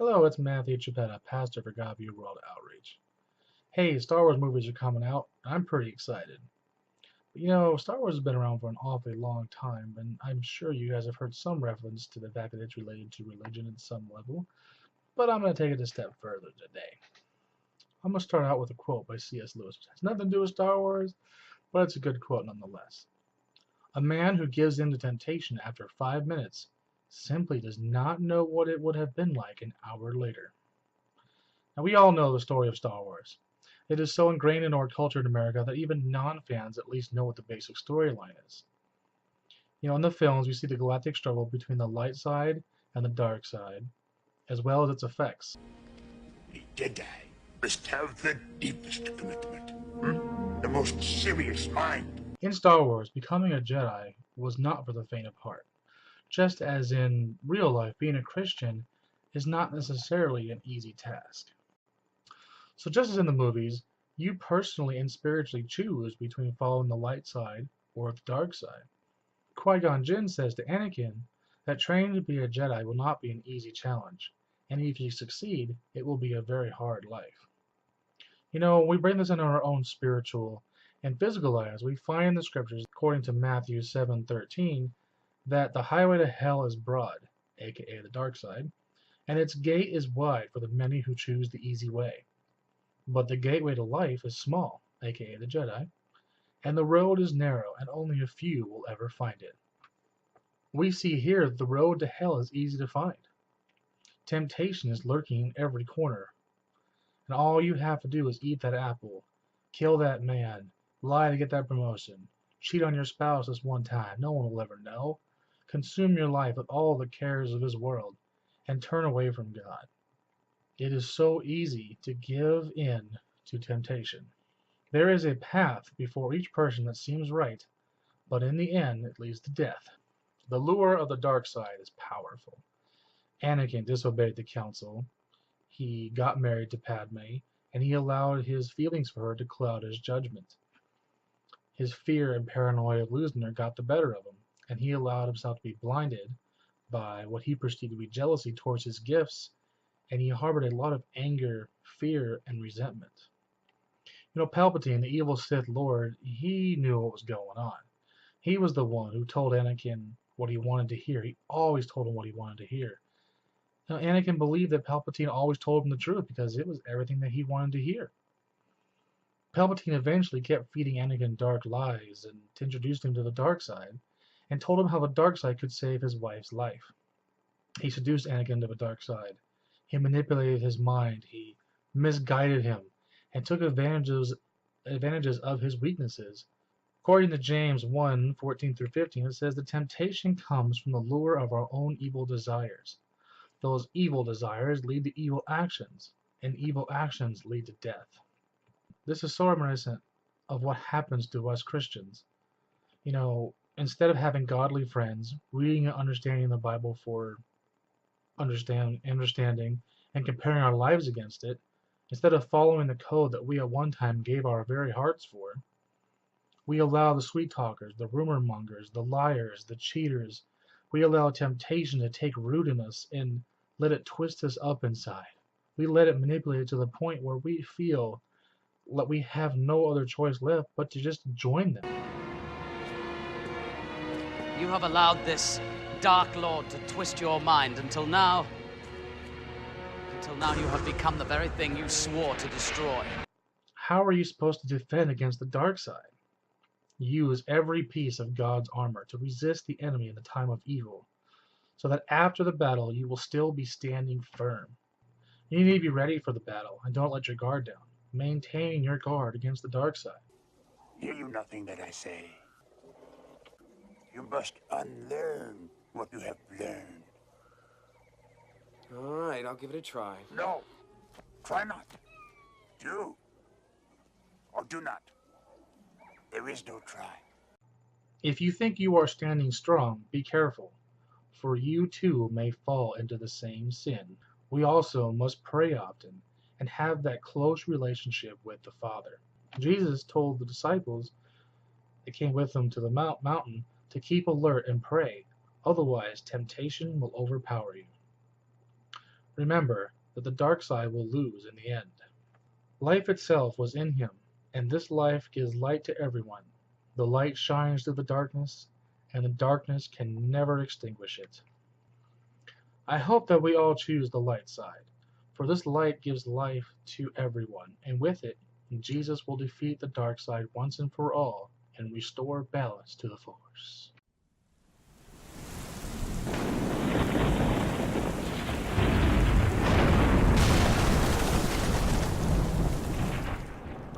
Hello, it's Matthew Chapetta, pastor for Godview World Outreach. Hey, Star Wars movies are coming out. I'm pretty excited. But Star Wars has been around for an awfully long time, and I'm sure you guys have heard some reference to the fact that it's related to religion at some level, but I'm going to take it a step further today. I'm going to start out with a quote by C.S. Lewis. It has nothing to do with Star Wars, but it's a good quote nonetheless. A man who gives in to temptation after 5 minutes simply does not know what it would have been like an hour later. Now, we all know the story of Star Wars. It is so ingrained in our culture in America that even non-fans at least know what the basic storyline is. In the films, we see the galactic struggle between the light side and the dark side, as well as its effects. A Jedi must have the deepest commitment, the most serious mind. In Star Wars, becoming a Jedi was not for the faint of heart. Just as in real life, being a Christian is not necessarily an easy task. So just as in the movies, you personally and spiritually choose between following the light side or the dark side. Qui-Gon Jinn says to Anakin that training to be a Jedi will not be an easy challenge, and if you succeed, it will be a very hard life. We bring this into our own spiritual and physical lives. We find in the scriptures, according to Matthew 7:13, that the highway to hell is broad, aka the dark side, and its gate is wide for the many who choose the easy way. But the gateway to life is small, aka the Jedi, and the road is narrow, and only a few will ever find it. We see here that the road to hell is easy to find. Temptation is lurking in every corner, and all you have to do is eat that apple, kill that man, lie to get that promotion, cheat on your spouse this one time, no one will ever know, consume your life with all the cares of this world, and turn away from God. It is so easy to give in to temptation. There is a path before each person that seems right, but in the end it leads to death. The lure of the dark side is powerful. Anakin disobeyed the council. He got married to Padme, and he allowed his feelings for her to cloud his judgment. His fear and paranoia of losing her got the better of him, and he allowed himself to be blinded by what he perceived to be jealousy towards his gifts, and he harbored a lot of anger, fear, and resentment. Palpatine, the evil Sith Lord, he knew what was going on. He was the one who told Anakin what he wanted to hear. He always told him what he wanted to hear. Anakin believed that Palpatine always told him the truth because it was everything that he wanted to hear. Palpatine eventually kept feeding Anakin dark lies and introduced him to the dark side, and told him how the dark side could save his wife's life. He seduced Anakin to the dark side. He manipulated his mind. He misguided him and took advantages of his weaknesses. According to James 1:14-15, it says the temptation comes from the lure of our own evil desires. Those evil desires lead to evil actions, and evil actions lead to death. This is so reminiscent of what happens to us Christians. Instead of having godly friends, reading and understanding the Bible for understanding and comparing our lives against it, instead of following the code that we at one time gave our very hearts for, we allow the sweet talkers, the rumor mongers, the liars, the cheaters, we allow temptation to take root in us and let it twist us up inside. We let it manipulate it to the point where we feel that we have no other choice left but to just join them. You have allowed this Dark Lord to twist your mind until now you have become the very thing you swore to destroy. How are you supposed to defend against the dark side? Use every piece of God's armor to resist the enemy in the time of evil, so that after the battle you will still be standing firm. You need to be ready for the battle and don't let your guard down, maintaining your guard against the dark side. Hear you nothing that I say. You must unlearn what you have learned. All right, I'll give it a try. No, try not. Do or do not. There is no try. If you think you are standing strong, be careful, for you too may fall into the same sin. We also must pray often and have that close relationship with the Father. Jesus told the disciples that came with him to the mountain to keep alert and pray, otherwise temptation will overpower you. Remember that the dark side will lose in the end. Life itself was in him, and this life gives light to everyone. The light shines through the darkness, and the darkness can never extinguish it. I hope that we all choose the light side, for this light gives life to everyone, and with it, Jesus will defeat the dark side once and for all and restore balance to the Force.